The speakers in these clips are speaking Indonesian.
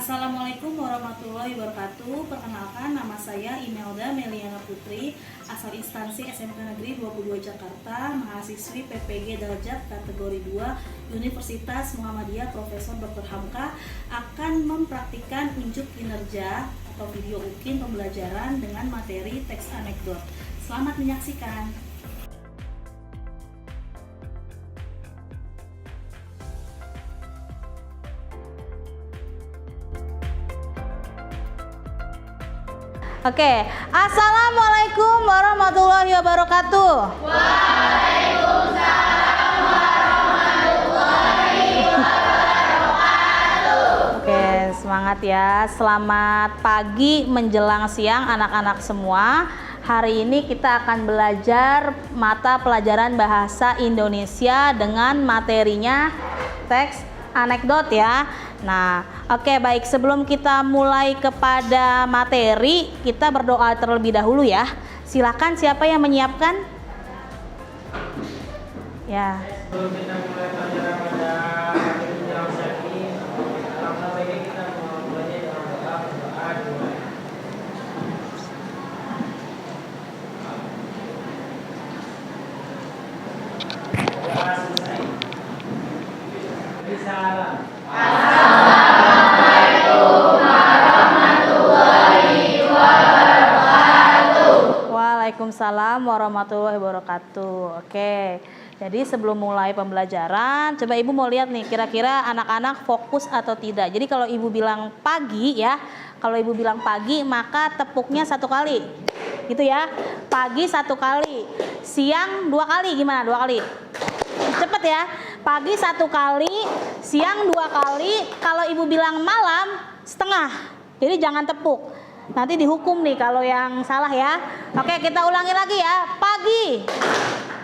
Assalamualaikum warahmatullahi wabarakatuh. Perkenalkan, nama saya Imelda Meliana Putri, asal instansi SMK Negeri 22 Jakarta, mahasiswi PPG Darjat kategori 2 Universitas Muhammadiyah Profesor Dr. Hamka, akan mempraktikkan unjuk kinerja atau video UKIN pembelajaran dengan materi teks anekdot. Selamat menyaksikan. Oke, Assalamualaikum warahmatullahi wabarakatuh. Waalaikumsalam warahmatullahi wabarakatuh. Oke, semangat ya. Selamat pagi menjelang siang anak-anak semua. Hari ini kita akan belajar mata pelajaran bahasa Indonesia dengan materinya teks anekdot ya. Nah, oke, baik, sebelum kita mulai kepada materi, kita berdoa terlebih dahulu ya. Silakan, siapa yang menyiapkan? Ya. Sebelum kita mulai pelajaran pada materi yang ini, langkah baiknya kita mulainya dengan berdoa dulu. Doa selesai. Salam. Waalaikumsalam warahmatullahi wabarakatuh. Oke, jadi sebelum mulai pembelajaran, coba ibu mau lihat nih, kira-kira anak-anak fokus atau tidak. Jadi kalau ibu bilang pagi ya, kalau ibu bilang pagi maka tepuknya 1 kali, gitu ya. Pagi 1 kali, siang 2 kali, gimana 2 kali? Cepet ya, pagi 1 kali, siang 2 kali. Kalau ibu bilang malam, setengah. Jadi jangan tepuk. Nanti dihukum nih kalau yang salah ya. Oke, kita ulangi lagi ya. Pagi,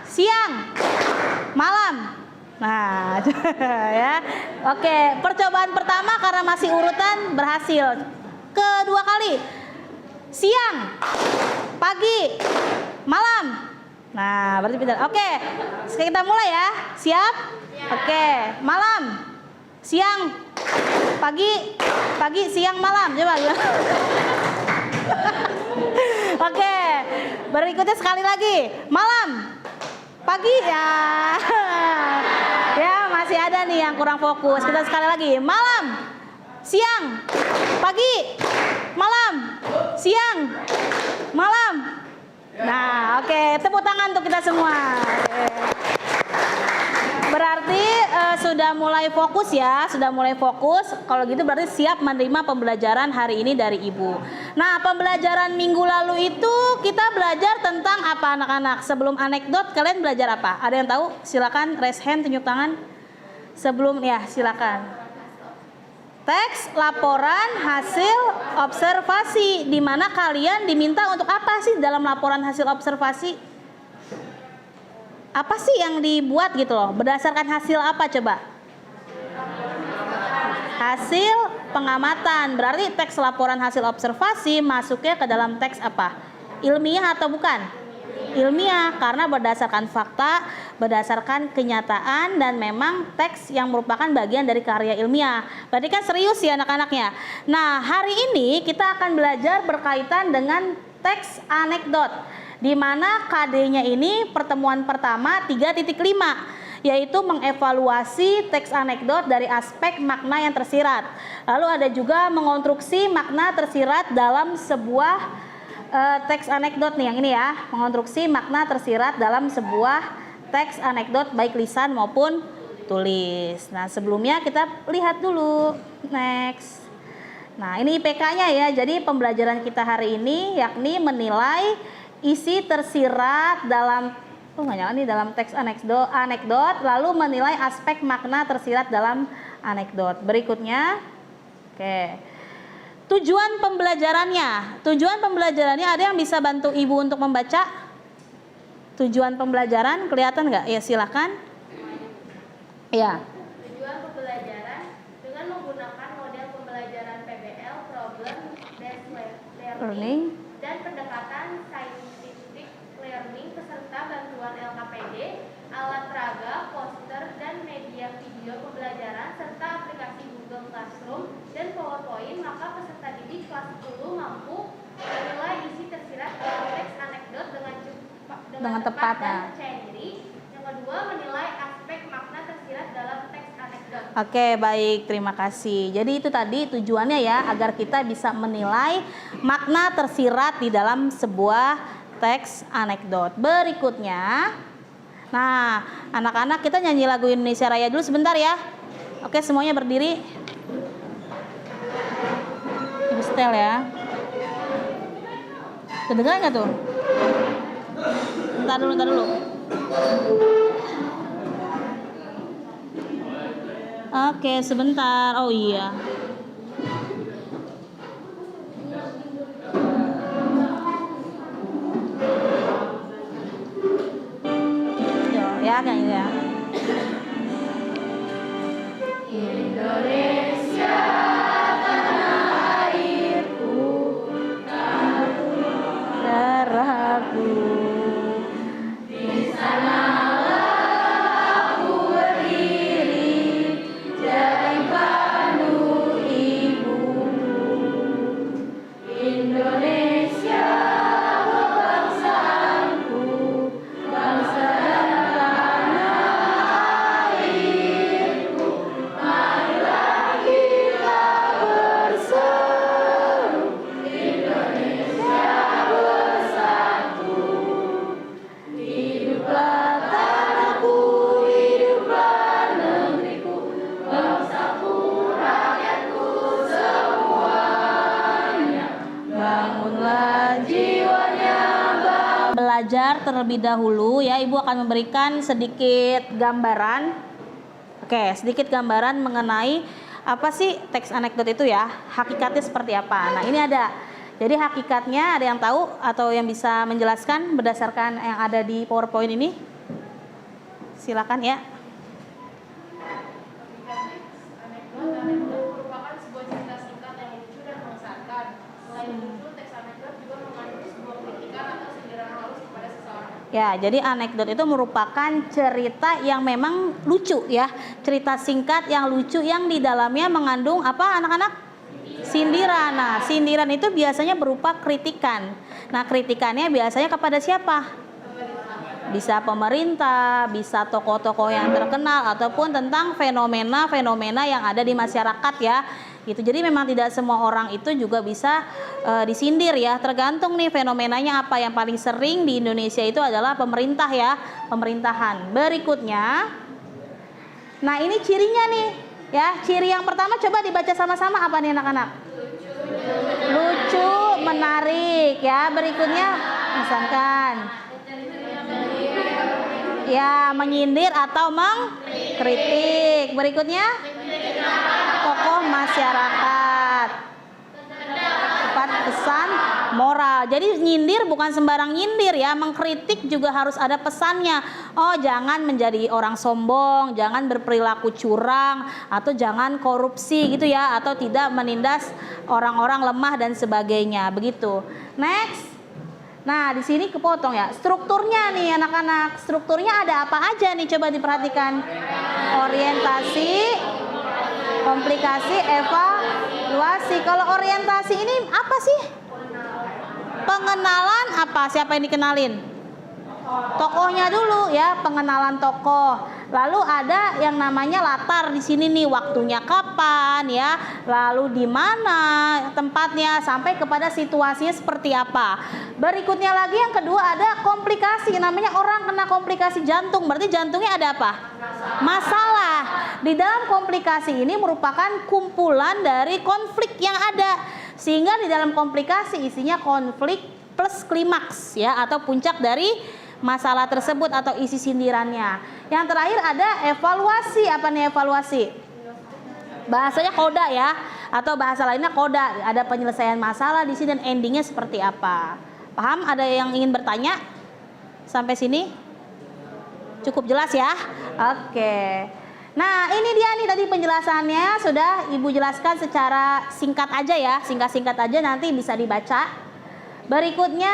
siang, malam. Nah, ya. Oke, percobaan pertama karena masih urutan berhasil. Kedua kali. Siang, pagi, malam. Nah, berarti benar. Oke, sekarang kita mulai ya. Siap? Oke, malam, siang, pagi, siang, malam. Coba. Oke, berikutnya sekali lagi. Malam, pagi ya. Ya, masih ada nih yang kurang fokus. Kita sekali lagi. Malam, siang, pagi, malam, siang, malam. Nah, oke, tepuk tangan untuk kita semua. Oke. Berarti sudah mulai fokus ya, sudah mulai fokus. Kalau gitu berarti siap menerima pembelajaran hari ini dari ibu. Nah, pembelajaran minggu lalu itu kita belajar tentang apa anak-anak? Sebelum anekdot kalian belajar apa? Ada yang tahu? Silakan raise hand, tunjuk tangan. Sebelum ya, silakan. Teks laporan hasil observasi, di mana kalian diminta untuk apa sih dalam laporan hasil observasi? Apa sih yang dibuat gitu loh? Berdasarkan hasil apa coba? Hasil pengamatan. Berarti teks laporan hasil observasi masuknya ke dalam teks apa? Ilmiah atau bukan? Ilmiah, karena berdasarkan fakta, berdasarkan kenyataan, dan memang teks yang merupakan bagian dari karya ilmiah. Berarti kan serius ya anak-anaknya. Nah, hari ini kita akan belajar berkaitan dengan teks anekdot, di mana KD-nya ini pertemuan pertama 3.5, yaitu mengevaluasi teks anekdot dari aspek makna yang tersirat. Lalu ada juga mengonstruksi makna tersirat dalam sebuah teks anekdot nih, yang ini ya, mengonstruksi makna tersirat dalam sebuah teks anekdot baik lisan maupun tulis. Nah, sebelumnya kita lihat dulu next. Nah, ini IPK-nya ya. Jadi pembelajaran kita hari ini yakni menilai isi tersirat dalam dalam teks anekdot, lalu menilai aspek makna tersirat dalam anekdot. Berikutnya, oke. Tujuan pembelajarannya ada yang bisa bantu ibu untuk membaca? Tujuan pembelajaran kelihatan nggak? Ya, silakan. Ya. Tujuan pembelajaran dengan menggunakan model pembelajaran PBL, problem based learning, dan pendekatan scientific learning beserta bantuan LKPD, alat peraga, poster, dan media video pembelajaran serta aplikasi Google Classroom dan PowerPoint, maka peserta didik kelas 10 mampu menilai isi tersirat dalam teks anekdot dengan tepat dan percaya diri. Yang kedua, menilai aspek makna tersirat dalam teks anekdot. Oke, baik, terima kasih. Jadi itu tadi tujuannya ya, agar kita bisa menilai makna tersirat di dalam sebuah teks anekdot. Berikutnya, nah, anak-anak kita nyanyi lagu Indonesia Raya dulu sebentar ya. Oke, semuanya berdiri. Ibu setel ya. Kedengeran nggak tuh? Bentar dulu. Oke, sebentar. Oh iya. Yo, ya kan ya. Indonesia tanah airku, darahku. Di sanalah aku berdiri, jadi pandu ibu. Indonesia bangsaku, bangsa dan tanah airku. Marilah kita berseru, Indonesia bersatu. Hiduplah tanahku, hiduplah negeriku, bangsaku, rakyatku semuanya. Bangunlah jiwanya, belajar terlebih dahulu ya. Ibu akan memberikan sedikit gambaran. Oke, sedikit gambaran mengenai apa sih teks anekdot itu ya, hakikatnya seperti apa. Nah, ini ada. Jadi hakikatnya ada yang tahu atau yang bisa menjelaskan berdasarkan yang ada di PowerPoint ini? Silakan ya. Anekdot merupakan sebuah cerita singkat yang lucu dan mengesankan. Selain lucu, teks anekdot juga mengandung sebuah kritikan atau sindiran halus kepada seseorang. Ya, jadi anekdot itu merupakan cerita yang memang lucu ya. Cerita singkat yang lucu yang di dalamnya mengandung apa anak-anak? Sindiran. Nah, sindiran itu biasanya berupa kritikan. Nah, kritikannya biasanya kepada siapa? Bisa pemerintah, bisa tokoh-tokoh yang terkenal, ataupun tentang fenomena-fenomena yang ada di masyarakat ya. Gitu. Jadi memang tidak semua orang itu juga bisa disindir ya. Tergantung nih fenomenanya apa. Yang paling sering di Indonesia itu adalah pemerintah ya, pemerintahan. Berikutnya, nah ini cirinya nih ya. Ciri yang pertama coba dibaca sama-sama apa nih anak-anak? Lucu, menarik ya. Berikutnya, misalkan ya, menyindir atau mengkritik. Berikutnya, tokoh masyarakat. Tepat pesan moral. Jadi nyindir bukan sembarang nyindir ya, mengkritik juga harus ada pesannya. Oh, jangan menjadi orang sombong, jangan berperilaku curang, atau jangan korupsi gitu ya, atau tidak menindas orang-orang lemah dan sebagainya. Begitu. Next. Nah, di sini kepotong ya. Strukturnya nih anak-anak. Strukturnya ada apa aja nih? Coba diperhatikan. Orientasi, komplikasi, evaluasi. Kalau orientasi ini apa sih? Pengenalan apa? Siapa yang dikenalin? Tokohnya dulu ya, pengenalan tokoh. Lalu ada yang namanya latar di sini nih, waktunya kapan ya, lalu di mana tempatnya, sampai kepada situasinya seperti apa. Berikutnya lagi yang kedua ada komplikasi, namanya orang kena komplikasi jantung, berarti jantungnya ada apa? Masalah. Di dalam komplikasi ini merupakan kumpulan dari konflik yang ada, sehingga di dalam komplikasi isinya konflik plus klimaks ya, atau puncak dari masalah tersebut atau isi sindirannya. Yang terakhir ada evaluasi. Apa nih evaluasi? Bahasanya koda ya, atau bahasa lainnya koda. Ada penyelesaian masalah di sini dan endingnya seperti apa. Paham? Ada yang ingin bertanya? Sampai sini? Cukup jelas ya? Oke. Nah, ini dia nih tadi penjelasannya sudah Ibu jelaskan secara singkat aja ya. Singkat-singkat aja, nanti bisa dibaca. Berikutnya,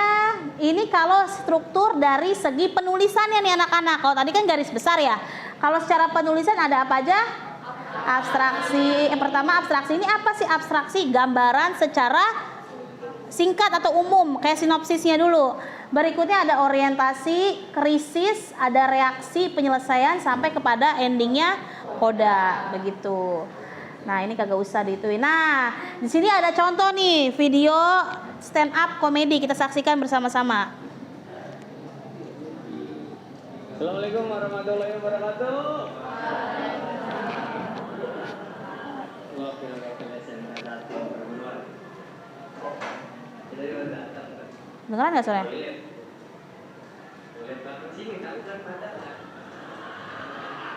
ini kalau struktur dari segi penulisannya nih anak-anak. Kalau tadi kan garis besar ya. Kalau secara penulisan ada apa aja? Abstraksi. Yang pertama abstraksi ini apa sih abstraksi? Gambaran secara singkat atau umum, kayak sinopsisnya dulu. Berikutnya ada orientasi, krisis, ada reaksi, penyelesaian sampai kepada endingnya koda, begitu. Nah, ini kagak usah dituin. Nah, di sini ada contoh nih video stand up komedi, kita saksikan bersama-sama. Assalamualaikum warahmatullahi wabarakatuh. Dengeran nggak suaranya?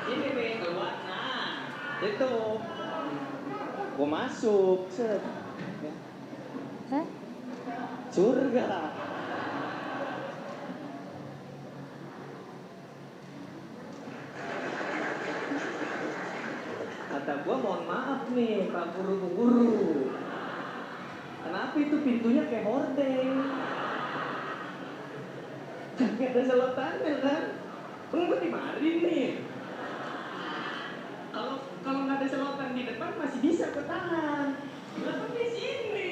Sini nih keluar, nah itu gua masuk set Hah? surga. Kata gua mohon maaf nih Pak Guru, kenapa itu pintunya kayak hordeng? Gak ada selotannya kan? Gua dimarin nih. Kalau nggak ada selotan di depan masih bisa bertahan. Kenapa di sini?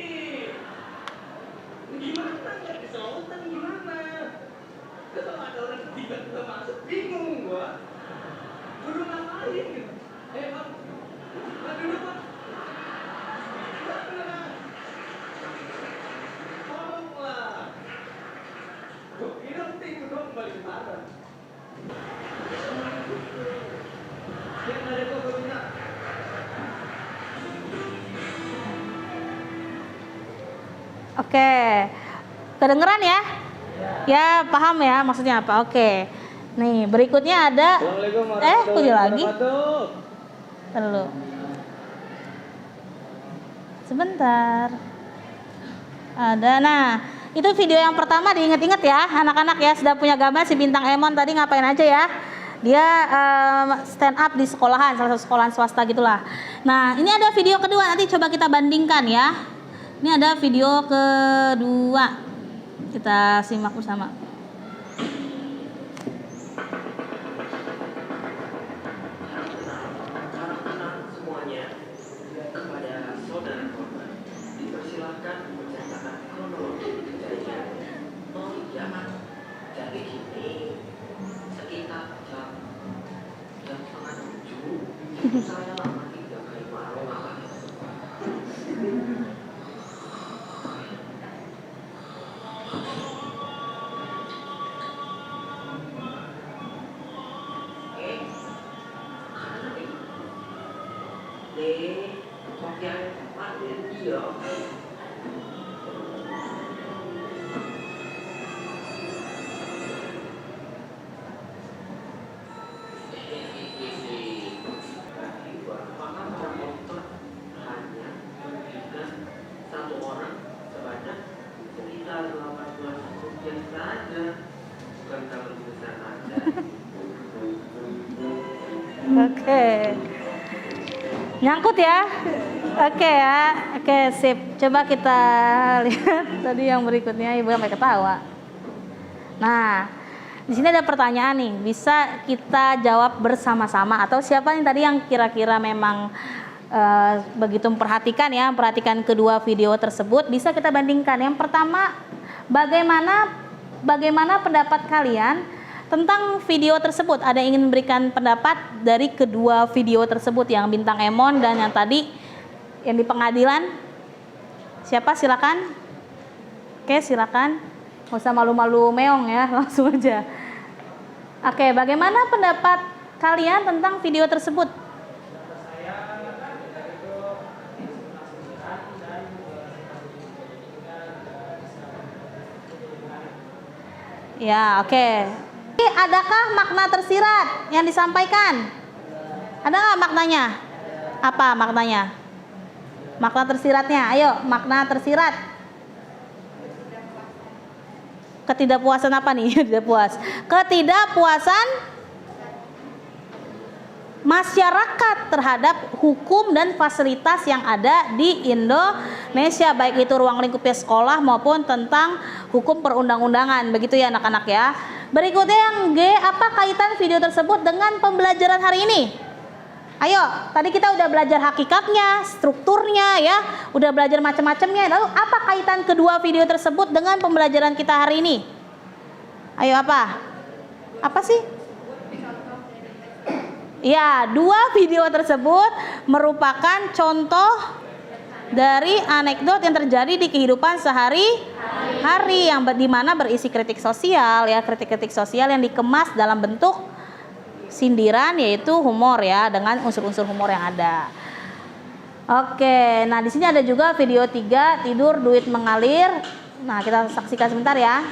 Gimana nggak ada selotan gimana? Kalau ada orang tiba-tiba masuk bingung gua. Guru ngapain gitu? Bang, dulu Pak. Tolonglah. Gua kira tinggal dong balik barang. Yang ada kok gurunya. Oke, kedengeran ya? Ya, paham ya maksudnya apa? Oke. Nih, berikutnya ada Assalamualaikum kok warahmatullahi dia lagi? wabarakatuh. Lalu. Sebentar. Ada. Nah, itu video yang pertama diingat-ingat ya, anak-anak ya, sudah punya gambar si Bintang Emon tadi ngapain aja ya? Dia stand up di sekolahan, salah satu sekolahan swasta gitulah. Nah, ini ada video kedua, nanti coba kita bandingkan ya. Ini ada video kedua. Kita simak bersama. Anak-anak semuanya, kepada saudara korban dipersilahkan menceritakan kronologi kejadian. Oh iya, jadi gini, sekitar jam 6:30 itu saya lama tidak ke warung makan. Pakaian tempat dia. Hanya dengan satu orang sebanyak sekitar 18 rupiah saja, bukan kalau besar Anda. Oke. Nyangkut ya? Oke ya. Oke, sip. Coba kita lihat tadi yang berikutnya, Ibu sampai ketawa. Nah, di sini ada pertanyaan nih, bisa kita jawab bersama-sama atau siapa nih tadi yang kira-kira memang begitu memperhatikan ya, memperhatikan kedua video tersebut, bisa kita bandingkan. Yang pertama, bagaimana pendapat kalian tentang video tersebut? Ada yang ingin memberikan pendapat dari kedua video tersebut, yang Bintang Emon dan yang tadi yang di pengadilan? Siapa? Silakan. Oke, silakan. Nggak usah malu-malu meong ya, langsung aja. Oke, bagaimana pendapat kalian tentang video tersebut? Ya, oke. Adakah makna tersirat yang disampaikan? Ada nggak maknanya? Apa maknanya? Makna tersiratnya, ayo, makna tersirat. Ketidakpuasan apa nih? Tidak puas. Ketidakpuasan masyarakat terhadap hukum dan fasilitas yang ada di Indonesia, baik itu ruang lingkupnya sekolah maupun tentang hukum perundang-undangan. Begitu ya anak-anak ya. Berikutnya yang G, apa kaitan video tersebut dengan pembelajaran hari ini? Ayo, tadi kita udah belajar hakikatnya, strukturnya ya, udah belajar macam-macamnya. Lalu apa kaitan kedua video tersebut dengan pembelajaran kita hari ini? Ayo apa? Apa sih? Ya, dua video tersebut merupakan contoh dari anekdot yang terjadi di kehidupan sehari-hari yang dimana berisi kritik sosial ya, kritik-kritik sosial yang dikemas dalam bentuk sindiran yaitu humor ya, dengan unsur-unsur humor yang ada. Oke, nah di sini ada juga video 3 tidur duit mengalir. Nah, kita saksikan sebentar ya.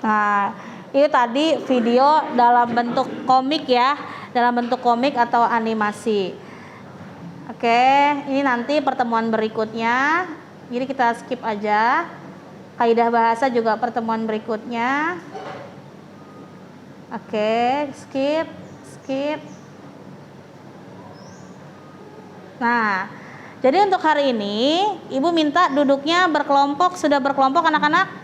Nah, itu tadi video dalam bentuk komik ya, dalam bentuk komik atau animasi. Oke, ini nanti pertemuan berikutnya. Jadi kita skip aja. Kaidah bahasa juga pertemuan berikutnya. Oke, skip. Nah, jadi untuk hari ini Ibu minta duduknya berkelompok. Sudah berkelompok anak-anak?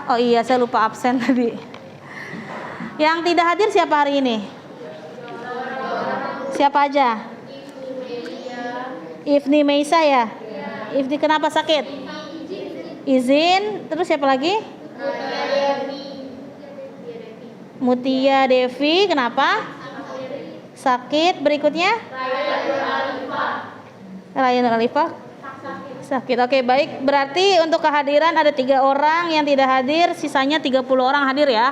Oh iya, saya lupa absen tadi. Yang tidak hadir siapa hari ini? Siapa aja? Ifni Meisa ya? Ifni kenapa sakit? Izin. Terus siapa lagi? Mutia Devi. Kenapa? Sakit. Berikutnya? Ryan Alifah. Sakit. Oke, baik. Berarti untuk kehadiran ada 3 orang yang tidak hadir, sisanya 30 orang hadir ya.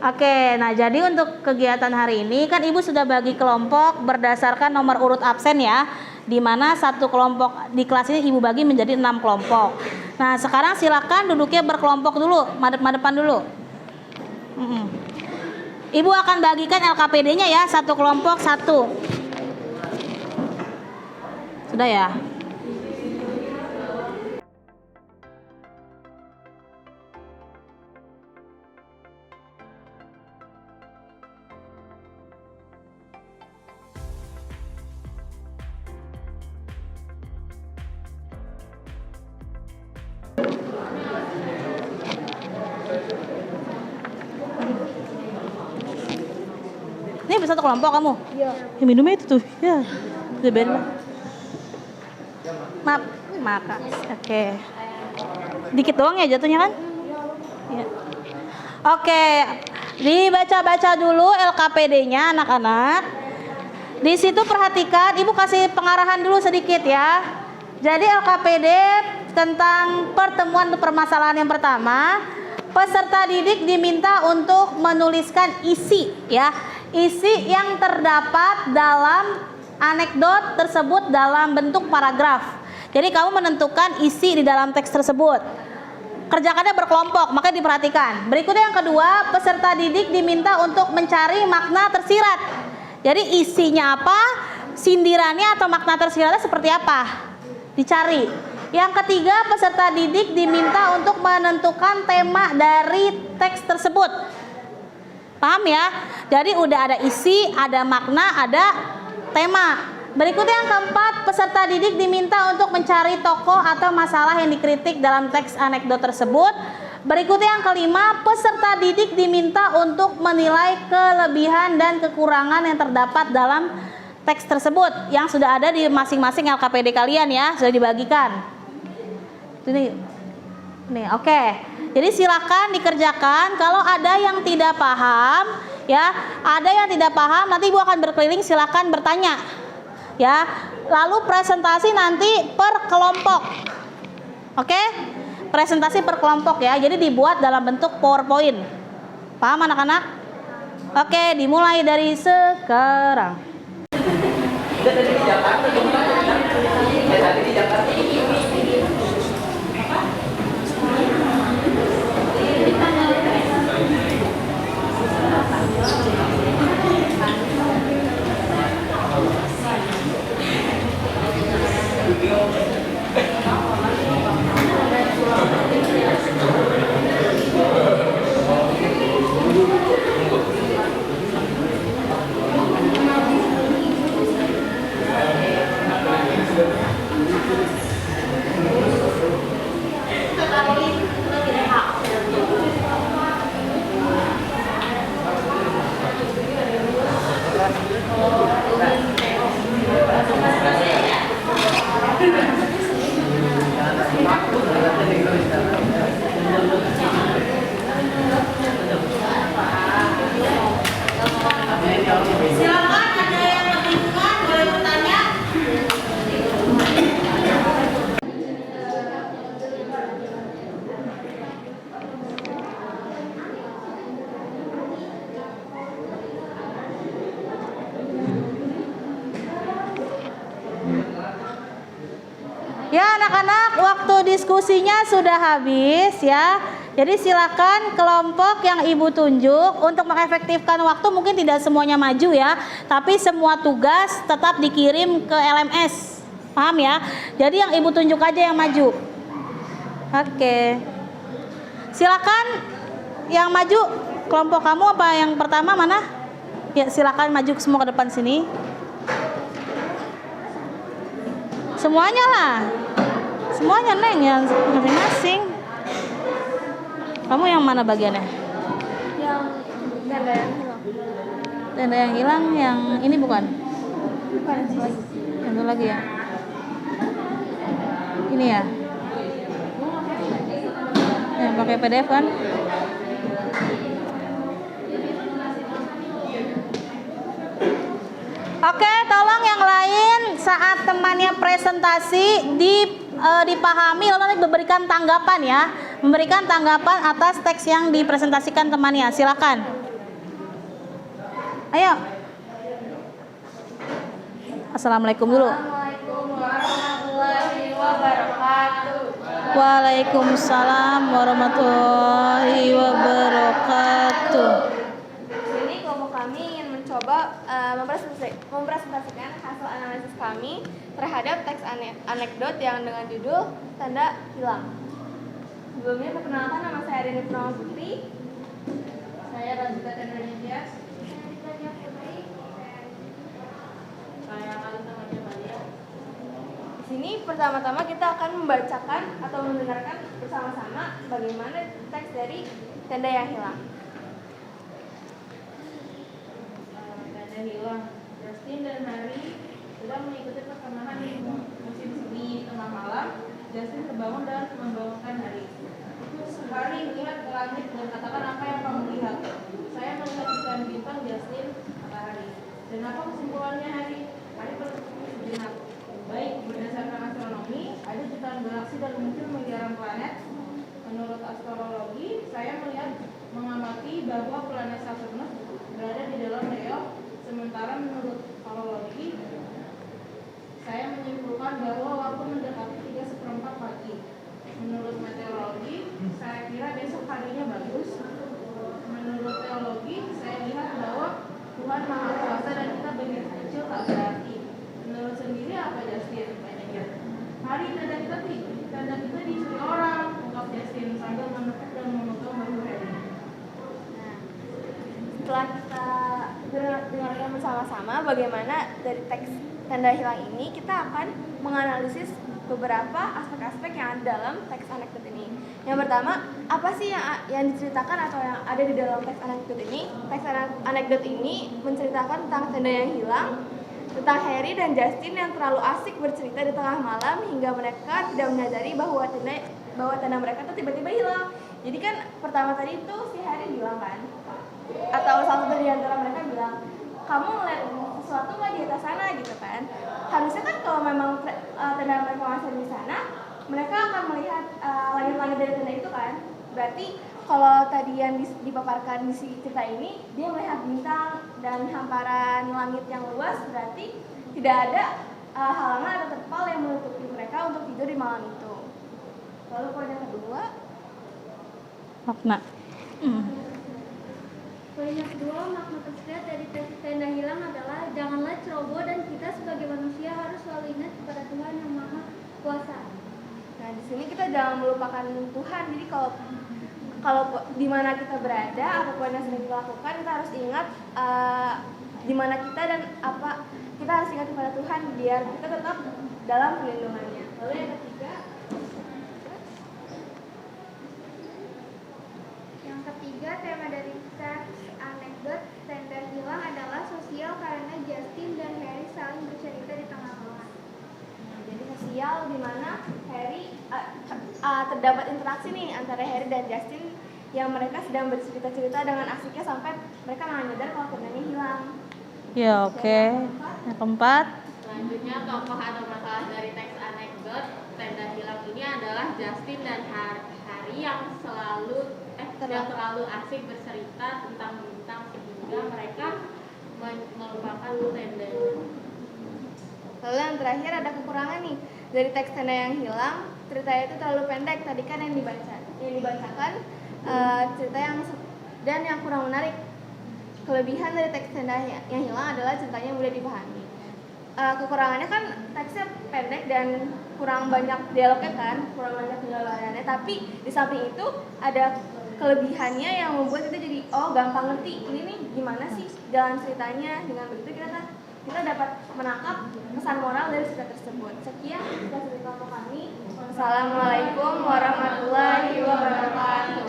Oke, nah jadi untuk kegiatan hari ini kan Ibu sudah bagi kelompok berdasarkan nomor urut absen ya. Di mana satu kelompok di kelas ini Ibu bagi menjadi 6 kelompok. Nah, sekarang silakan duduknya berkelompok dulu, madep-madepan dulu. Ibu akan bagikan LKPD-nya ya, satu kelompok satu. Sudah ya? Ini satu kelompok kamu? Iya. Ya, minumnya itu tuh. Ya. Udah beres. Maaf, maka. Oke. Dikit doang ya jatuhnya kan? Ya. Oke. Dibaca-baca dulu LKPD-nya anak-anak. Di situ perhatikan, Ibu kasih pengarahan dulu sedikit ya. Jadi LKPD tentang pertemuan permasalahan yang pertama, peserta didik diminta untuk menuliskan isi ya. Isi yang terdapat dalam anekdot tersebut dalam bentuk paragraf. Jadi kamu menentukan isi di dalam teks tersebut. Kerjakannya berkelompok, makanya diperhatikan. Berikutnya yang kedua, peserta didik diminta untuk mencari makna tersirat. Jadi isinya apa, sindirannya atau makna tersiratnya seperti apa, dicari. Yang ketiga, peserta didik diminta untuk menentukan tema dari teks tersebut. Paham ya? Jadi udah ada isi, ada makna, ada tema. Berikutnya yang keempat, peserta didik diminta untuk mencari tokoh atau masalah yang dikritik dalam teks anekdot tersebut. Berikutnya yang kelima, peserta didik diminta untuk menilai kelebihan dan kekurangan yang terdapat dalam teks tersebut yang sudah ada di masing-masing LKPD kalian ya, sudah dibagikan. Nih, oke. Jadi silakan dikerjakan. Kalau ada yang tidak paham, ya, ada yang tidak paham, nanti Ibu akan berkeliling, silakan bertanya. Ya. Lalu presentasi nanti per kelompok. Oke? Presentasi per kelompok ya. Jadi dibuat dalam bentuk PowerPoint. Paham anak-anak? Oke, dimulai dari sekarang. Tadi di Jakarta, tadi di Jakarta. Silakan, ada yang kebingungan boleh bertanya. Ya anak-anak, waktu diskusinya sudah habis ya. Jadi silakan kelompok yang Ibu tunjuk untuk mengefektifkan waktu, mungkin tidak semuanya maju ya, tapi semua tugas tetap dikirim ke LMS. Paham ya? Jadi yang Ibu tunjuk aja yang maju. Oke. Silakan yang maju, kelompok kamu apa yang pertama mana? Ya, silakan maju semua ke depan sini. Semuanya lah. Semuanya Neng, yang masing-masing. Kamu yang mana bagiannya? Yang tanda yang hilang. Tanda yang hilang yang ini bukan? Bukan lagi. Yang itu lagi ya? Ini ya? Yang pakai PDF kan? Oke, tolong yang lain saat temannya presentasi dipahami lalu nanti memberikan tanggapan ya, memberikan tanggapan atas teks yang dipresentasikan temannya. Silakan. Ayo. Assalamualaikum dulu. Assalamualaikum warahmatullahi wabarakatuh. Waalaikumsalam warahmatullahi wabarakatuh. Ini kelompok kami ingin mencoba mempresentasikan hasil analisis kami terhadap teks anekdot yang dengan judul Tanda Hilang. Sebelumnya perkenalkan, nama saya Rini Purnama Putri. Saya Razita Chandra. Saya Alisa Majabalia. Di sini pertama-tama kita akan membacakan atau mendengarkan bersama-sama bagaimana teks dari Tanda yang Hilang. Tanda hilang. Justin dan Hari sedang mengikuti perkemahan musim semi tengah malam. Justin terbangun dan membangunkan Hari. Hari melihat ke langit dan katakan, apa yang kamu lihat? Saya melihat bintang-bintang, Justin, kata Hari. Dan apa kesimpulannya, Hari? Hari berpikir sejenak. Baik, berdasarkan astronomi, ada jutaan galaksi dan mungkin miliaran planet. Menurut astrologi, saya melihat mengamati bahwa planet Saturnus berada di dalam Leo. Sementara menurut astrologi, saya menyimpulkan bahwa waktu mendekati 3/4 pagi. Menurut meteorologi, saya kira besok harinya bagus. Menurut teologi, saya lihat bahwa Tuhan Maha Kuasa dan kita begitu kecil tak berarti. Menurut sendiri apa, Justin? Tanya. Hari tanda kita dicuri orang, ungkap Justin sambil menepuk dan memegang bahu Harry. Setelah kita dengarkan bersama-sama bagaimana dari teks Tanda Hilang ini, kita akan menganalisis beberapa aspek-aspek yang ada dalam teks anekdot ini. Yang pertama, apa sih yang diceritakan atau yang ada di dalam teks anekdot ini? Teks anekdot ini menceritakan tentang tenda yang hilang, tentang Harry dan Justin yang terlalu asik bercerita di tengah malam hingga mereka tidak menyadari bahwa tenda mereka tuh tiba-tiba hilang. Jadi kan pertama tadi itu si Harry bilang kan, atau salah satu di antara mereka bilang, kamu ngeliat sesuatu nggak di atas sana gitu kan? Harusnya kan kalau memang tenda mereka masih di sana, mereka akan melihat langit-langit dari tenda itu kan. Berarti kalau tadi yang dipaparkan di cerita ini, dia melihat bintang dan hamparan langit yang luas, berarti tidak ada halangan atau terpal yang menutupi mereka untuk tidur di malam itu. Lalu poin yang kedua, makna. poin yang kedua, makna tersirat dari teks tenda hilang adalah janganlah ceroboh dan kita sebagai manusia harus selalu ingat kepada Tuhan yang Maha Kuasa. Nah, di sini kita jangan melupakan Tuhan. Jadi kalau di mana kita berada, apapun yang sedang kita lakukan, kita harus ingat di mana kita dan apa kita harus ingat kepada Tuhan biar kita tetap dalam perlindungannya. Lalu yang ketiga, tema dari teks anekdot tenda hilang adalah sosial karena Justin dan Harry saling bercerita di tengah malam. Jadi sosial di mana Harry terdapat interaksi nih antara Harry dan Justin yang mereka sedang bercerita-cerita dengan asiknya sampai mereka nggak nyadar kalau tendanya hilang. Ya, oke. Yang keempat. Selanjutnya, tokoh atau masalah dari teks anekdot tenda hilang ini adalah Justin dan Harry yang terlalu asik bercerita tentang bintang sehingga mereka melupakan tendanya. Lalu yang terakhir ada kekurangan nih dari teks tenda yang hilang. Ceritanya itu terlalu pendek. Tadi kan yang dibacakan cerita yang kurang menarik. Kelebihan dari teks tenda yang hilang adalah ceritanya mudah dipahami. Kekurangannya kan teksnya pendek dan kurang banyak dialognya kan, kurang banyak penjelasannya. Tapi di samping itu ada kelebihannya yang membuat kita jadi gampang ngerti ini nih gimana sih jalan ceritanya. Dengan begitu kita dapat menangkap pesan moral dari cerita tersebut. Sekian sudah cerita untuk kami. Wassalamualaikum warahmatullahi wabarakatuh.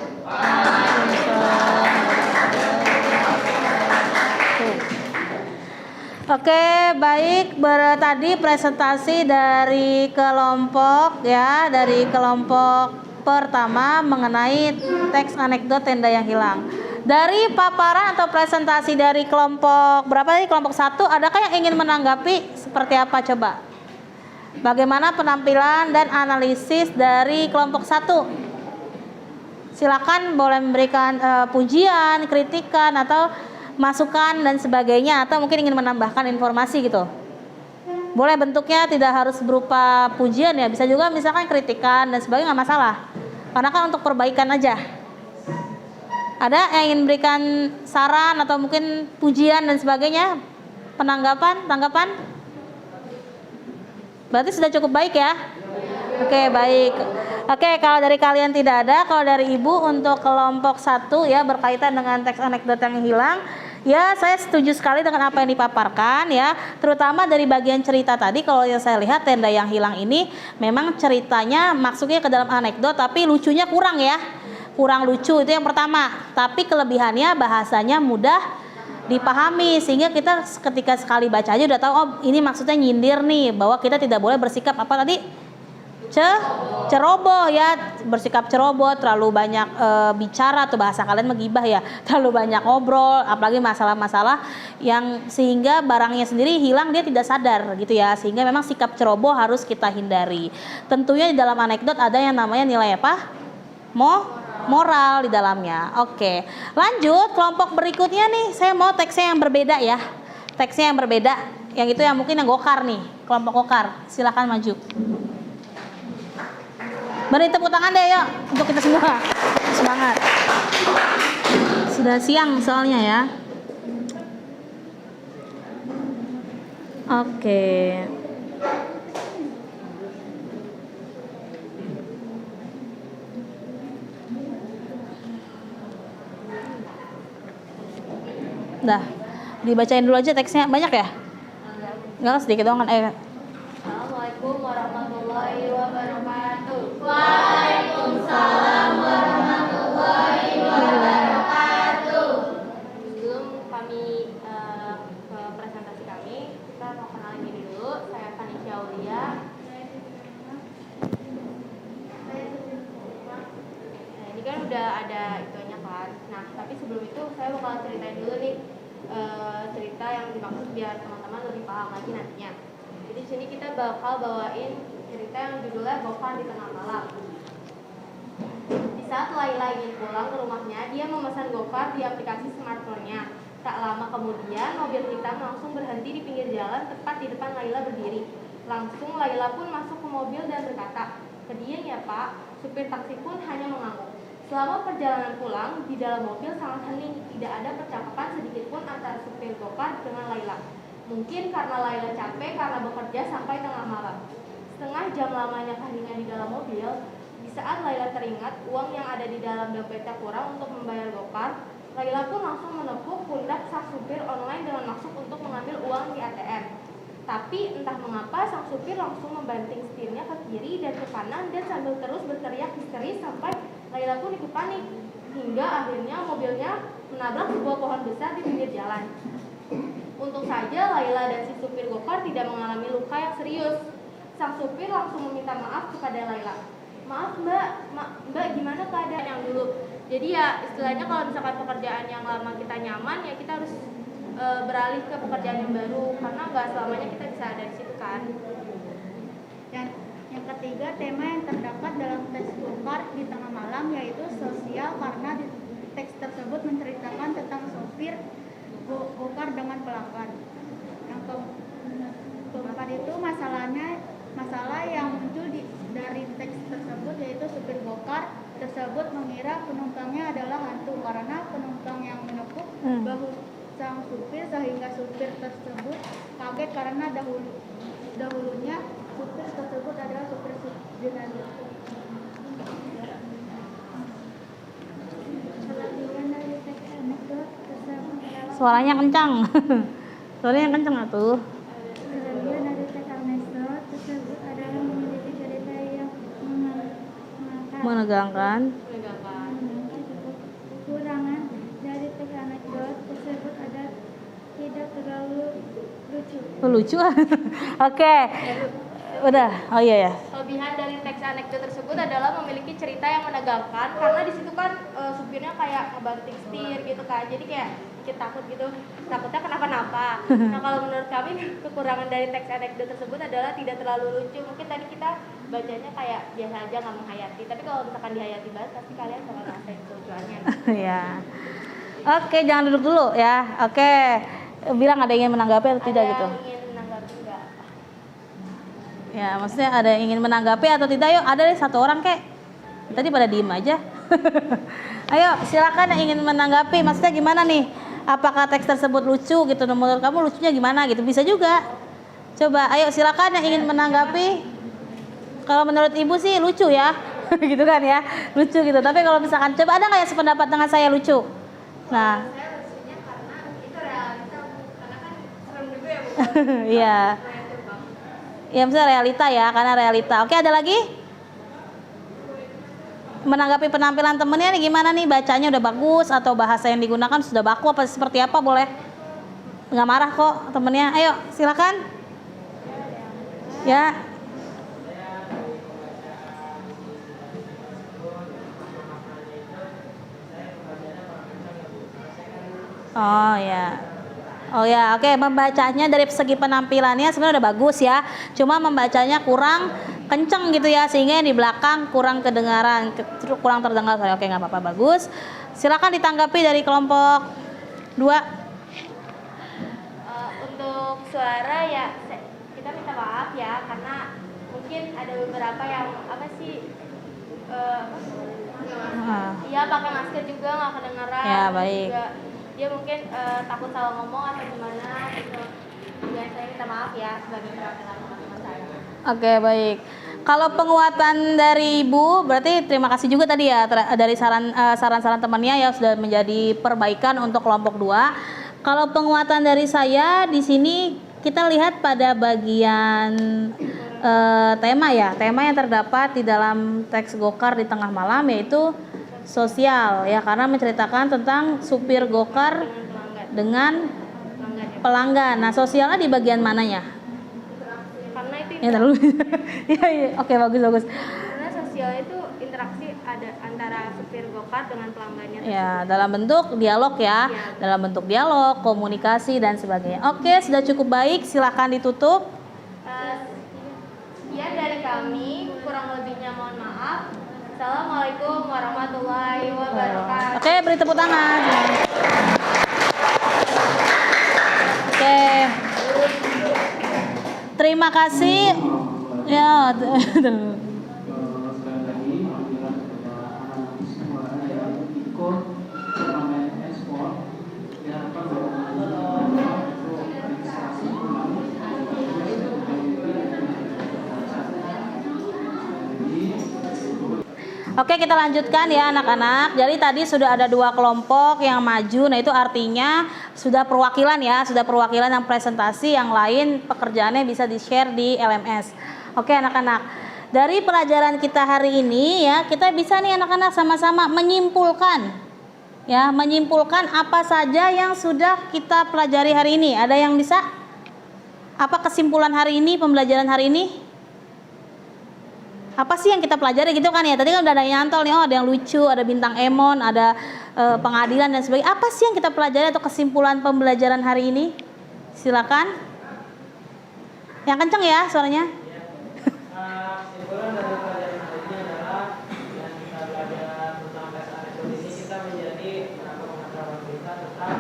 Oke, baik. Tadi presentasi dari kelompok pertama mengenai teks anekdot tenda yang hilang. Dari paparan atau presentasi dari kelompok berapa tadi? Kelompok 1, adakah yang ingin menanggapi seperti apa coba? Bagaimana penampilan dan analisis dari kelompok 1? Silakan boleh memberikan pujian, kritikan atau masukan dan sebagainya, atau mungkin ingin menambahkan informasi gitu. Boleh bentuknya tidak harus berupa pujian ya, bisa juga misalkan kritikan dan sebagainya, nggak masalah. Karena kan untuk perbaikan aja. Ada yang ingin berikan saran atau mungkin pujian dan sebagainya? Tanggapan? Berarti sudah cukup baik ya? Oke, baik. Oke, kalau dari kalian tidak ada, kalau dari Ibu untuk kelompok 1 ya berkaitan dengan teks anekdot yang hilang, ya saya setuju sekali dengan apa yang dipaparkan ya, terutama dari bagian cerita tadi. Kalau yang saya lihat tenda yang hilang ini memang ceritanya masuknya ke dalam anekdot, tapi lucunya kurang ya. Kurang lucu, itu yang pertama. Tapi kelebihannya bahasanya mudah dipahami sehingga kita ketika sekali baca aja udah tahu ini maksudnya nyindir nih bahwa kita tidak boleh bersikap apa tadi? Ceroboh ya, bersikap ceroboh, terlalu banyak bicara atau bahasa kalian menggibah ya, terlalu banyak ngobrol, apalagi masalah-masalah yang sehingga barangnya sendiri hilang dia tidak sadar gitu ya, sehingga memang sikap ceroboh harus kita hindari. Tentunya di dalam anekdot ada yang namanya nilai apa? Moral di dalamnya. Oke, lanjut kelompok berikutnya nih, saya mau teksnya yang berbeda ya, teksnya yang berbeda, yang itu yang mungkin yang gokar nih, kelompok gokar, silakan maju. Beri tepuk tangan deh yuk untuk kita semua. Semangat. Sudah siang soalnya ya. Oke. Dah, dibacain dulu aja teksnya, banyak ya? Enggak, sedikit doang kan. Assalamualaikum warahmatullahi wabarakatuh. Waalaikumsalam udah ada itunya kan. Nah, tapi sebelum itu saya bakal ceritain dulu nih cerita yang dimaksud biar teman-teman lebih paham lagi nantinya. Jadi di sini kita bakal bawain cerita yang judulnya Gokar di Tengah Malam. Di saat Laila ingin pulang ke rumahnya, dia memesan gokar di aplikasi smartphone-nya. Tak lama kemudian, mobil hitam langsung berhenti di pinggir jalan tepat di depan Laila berdiri. Langsung Laila pun masuk ke mobil dan berkata, "Kedian ya Pak." Supir taksi pun hanya mengangguk. Selama perjalanan pulang, di dalam mobil sangat hening. Tidak ada percakapan sedikit pun antara supir gokar dengan Laila. Mungkin karena Laila capek karena bekerja sampai tengah malam. Setengah jam lamanya keheningan di dalam mobil. Di saat Laila teringat uang yang ada di dalam dompetnya kurang untuk membayar gokar, Laila pun langsung menepuk pundak sang supir online dengan maksud untuk mengambil uang di ATM. Tapi entah mengapa sang supir langsung membanting setirnya ke kiri dan ke kanan dan sambil terus berteriak histeris sampai Laila pun ikut panik. Hingga akhirnya mobilnya menabrak sebuah pohon besar di pinggir jalan. Untung saja Laila dan si supir gokar tidak mengalami luka yang serius. Sang supir langsung meminta maaf kepada Laila. "Maaf mbak gimana keadaan yang dulu?" Jadi ya istilahnya kalau misalkan pekerjaan yang lama kita nyaman ya kita harus beralih ke pekerjaan yang baru karena nggak selamanya kita bisa ada di situ kan. Dan yang ketiga, tema yang terdapat dalam teks gokar di tengah malam yaitu sosial karena di teks tersebut menceritakan tentang sopir gokar dengan pelanggan. Yang keempat itu masalah yang muncul dari teks tersebut yaitu supir gokar tersebut mengira penumpangnya adalah hantu karena penumpang yang menepuk bahu sang supir sehingga supir tersebut kaget karena dahulunya supir tersebut adalah supir jenazah. Selanjutnya dari teks anekdot tersebut adalah Suaranya kencang. Suaranya kencang atuh. selanjutnya dari teks anekdot tersebut adalah memiliki cerita yang Menegangkan. kekurangan dari teks anekdot tersebut ada tidak terlalu lucu. Lucu. Oke. Udah. Oh iya ya. Kelebihan dari teks anekdot tersebut adalah memiliki cerita yang menegangkan karena di situ kan supirnya kayak ngebanting setir gitu kan. Jadi kayak kita takut gitu, takutnya kenapa-napa. Nah, kalau menurut kami kekurangan dari teks anekdot tersebut adalah tidak terlalu lucu. Mungkin tadi kita bacanya kayak biasa aja nggak menghayati. Tapi kalau misalkan dihayati banget pasti kalian bakal ngerasain kelucuannya. Ya. Oke, jangan duduk dulu ya. Oke. Bilang ada yang ingin menanggapi atau tidak gitu. Ada yang ingin menanggapi nggak? Ya, maksudnya ada yang ingin menanggapi atau tidak? Yuk, ada deh satu orang kek. Tadi pada diem aja. Ayo, silakan yang ingin menanggapi. Maksudnya gimana nih? Apakah teks tersebut lucu gitu? Menurut kamu lucunya gimana gitu? Bisa juga. Coba, ayo silakan yang ingin menanggapi. Kalau menurut ibu sih lucu ya, gitu kan ya, lucu gitu. Tapi kalau misalkan coba ada nggak yang sependapat dengan saya lucu? Nah, Saya lucunya karena itu realita, karena kan serem juga ya Bu. iya. Ya misalnya realita ya, karena realita. Oke, ada lagi? Menanggapi penampilan temennya nih gimana nih? Bacanya udah bagus atau bahasa yang digunakan sudah baku apa seperti apa boleh? Nggak marah kok temennya. Ayo silakan. Ya. Oh ya. Oh ya, oke. Membacanya dari segi penampilannya sebenarnya udah bagus ya. Cuma membacanya kurang kenceng gitu ya, sehingga yang di belakang kurang kedengaran, kurang terdengar. Oke, nggak apa-apa, bagus. Silakan ditanggapi dari kelompok 2. Untuk suara ya kita minta maaf ya karena mungkin ada beberapa yang apa sih iya pakai masker juga nggak kedengeran. Ya, baik. Juga dia mungkin takut salah ngomong atau gimana gitu. Ya saya minta maaf ya sebagai perwakilan teman-teman saya. Oke, baik. Kalau penguatan dari Ibu, berarti terima kasih juga tadi ya dari saran-saran temannya ya sudah menjadi perbaikan untuk kelompok 2. Kalau penguatan dari saya di sini kita lihat pada bagian tema ya, tema yang terdapat di dalam teks gokar di tengah malam yaitu sosial ya, karena menceritakan tentang supir gokar dengan pelanggan. Nah, sosialnya di bagian mananya? Karena itu Ya terlalu. Ya, oke, bagus. karena sosial itu interaksi ada antara supir go-kart dengan pelanggannya Ya, tersebut. dalam bentuk dialog ya. Iya. Dalam bentuk dialog, komunikasi dan sebagainya. Oke, sudah cukup baik. Silakan ditutup. Sekian dari kami, kurang lebihnya mohon maaf. Assalamualaikum warahmatullahi wabarakatuh. Oke, beri tepuk tangan. Oke. Terima kasih. Ya, Sekali lagi panggilan kepada anak-anak semua yang ikut turnamen e-sport diharapkan untuk registrasi ulang Oke, kita lanjutkan ya anak-anak. Jadi tadi sudah ada 2 kelompok yang maju. Nah, itu artinya sudah perwakilan ya, sudah perwakilan yang presentasi, yang lain pekerjaannya bisa di-share di LMS. Oke, anak-anak. Dari pelajaran kita hari ini ya, kita bisa nih anak-anak sama-sama menyimpulkan. Ya, menyimpulkan apa saja yang sudah kita pelajari hari ini. Ada yang bisa? Apa kesimpulan hari ini, pembelajaran hari ini? Apa sih yang kita pelajari gitu kan ya? Tadi kan udah ada yang nyantol nih, oh ada yang lucu, ada bintang Emon, ada pengadilan dan sebagainya. Apa sih yang kita pelajari atau kesimpulan pembelajaran hari ini? Silakan. Yang kenceng ya suaranya. Kesimpulan dari pelajaran hari ini adalah yang kita belajar tentang tes anekdot ini, kita menjadi pengetahuan kita tentang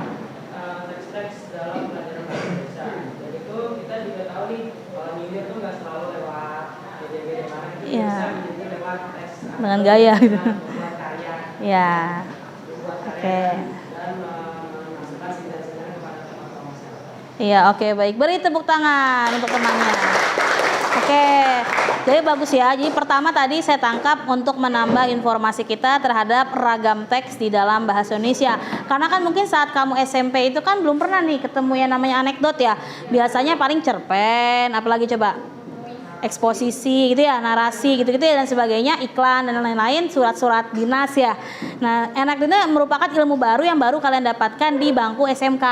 teks-teks dalam pelajaran bahasa Indonesia. Jadi itu kita juga tahu nih kalau nyindir tuh nggak selalu lewat beda-beda mana, kita Iya. bisa menjadi lewat teks Dengan gaya gitu. membuat karya, Ya. membuat Oke. karya dan memasukkan sindiran-sindiran kepada teman-teman masyarakat. Iya, oke, baik. Beri tepuk tangan untuk temannya. Oke, jadi bagus ya. Jadi pertama tadi saya tangkap untuk menambah informasi kita terhadap ragam teks di dalam bahasa Indonesia. Karena kan mungkin saat kamu SMP itu kan belum pernah nih ketemu yang namanya anekdot ya. Biasanya paling cerpen, apalagi coba eksposisi gitu ya, narasi gitu-gitu ya, dan sebagainya, iklan dan lain-lain, surat-surat dinas ya. Nah, anekdot merupakan ilmu baru yang baru kalian dapatkan di bangku SMK.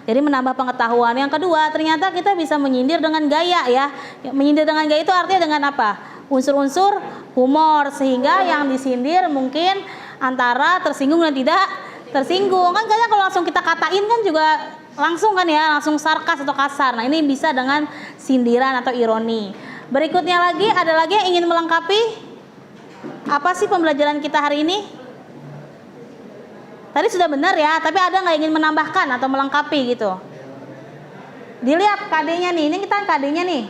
Jadi menambah pengetahuan. Yang kedua, ternyata kita bisa menyindir dengan gaya ya. Menyindir dengan gaya itu artinya dengan apa? Unsur-unsur humor, sehingga yang disindir mungkin antara tersinggung dan tidak tersinggung. Kan kayaknya kalau langsung kita katain kan juga langsung kan ya, langsung sarkas atau kasar. Nah, ini bisa dengan sindiran atau ironi. Berikutnya lagi, ada lagi yang ingin melengkapi? Apa sih pembelajaran kita hari ini? Tadi sudah benar ya, tapi ada nggak ingin menambahkan atau melengkapi gitu? Dilihat KD-nya nih, ini kita KD-nya nih.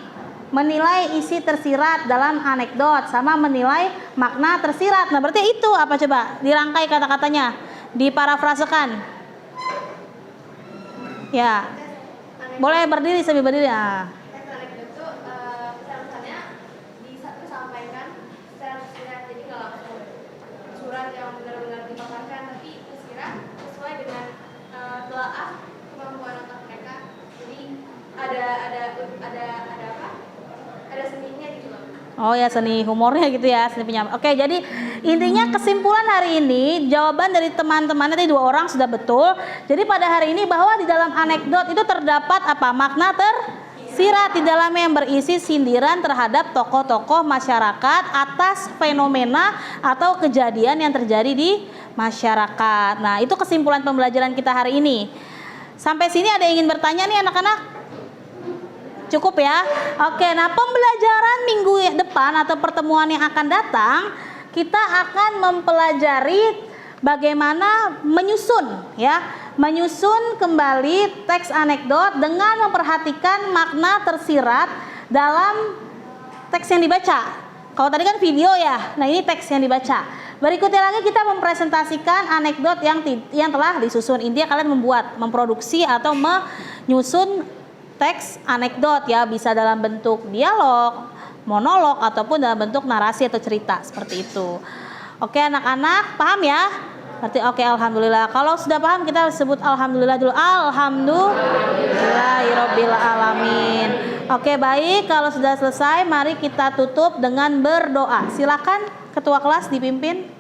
Menilai isi tersirat dalam anekdot sama menilai makna tersirat. Nah, berarti itu apa coba? Dirangkai kata-katanya, diparafrasekan. Ya. Boleh berdiri sambil berdiri. Nah. Teks anekdot itu pesan-pesannya disampaikan secara tersirat, jadi nggak langsung surat yang benar-benar dipaparkan, tapi tersirat sesuai dengan telaah kemampuan otak mereka. Jadi ada apa? Ada seninya gitu loh. Oh ya, seni humornya gitu ya, seni penyampaian. Oke, jadi intinya kesimpulan hari ini, jawaban dari teman-teman tadi 2 orang sudah betul. Jadi pada hari ini bahwa di dalam anekdot itu terdapat apa? Makna tersirat di dalamnya yang berisi sindiran terhadap tokoh-tokoh masyarakat atas fenomena atau kejadian yang terjadi di masyarakat. Nah, itu kesimpulan pembelajaran kita hari ini. Sampai sini ada yang ingin bertanya nih anak-anak? Cukup ya. Oke, nah pembelajaran minggu depan atau pertemuan yang akan datang, kita akan mempelajari bagaimana menyusun ya, menyusun kembali teks anekdot dengan memperhatikan makna tersirat dalam teks yang dibaca. Kalau tadi kan video ya, nah ini teks yang dibaca. Berikutnya lagi kita mempresentasikan anekdot yang telah disusun. Intinya kalian memproduksi atau menyusun teks anekdot ya, bisa dalam bentuk dialog, monolog, ataupun dalam bentuk narasi atau cerita seperti itu. Oke anak-anak, paham ya? Berarti oke, alhamdulillah. Kalau sudah paham kita sebut alhamdulillah dulu. Alhamdulillahirabbil alamin. Oke, baik, kalau sudah selesai mari kita tutup dengan berdoa. Silakan ketua kelas dipimpin.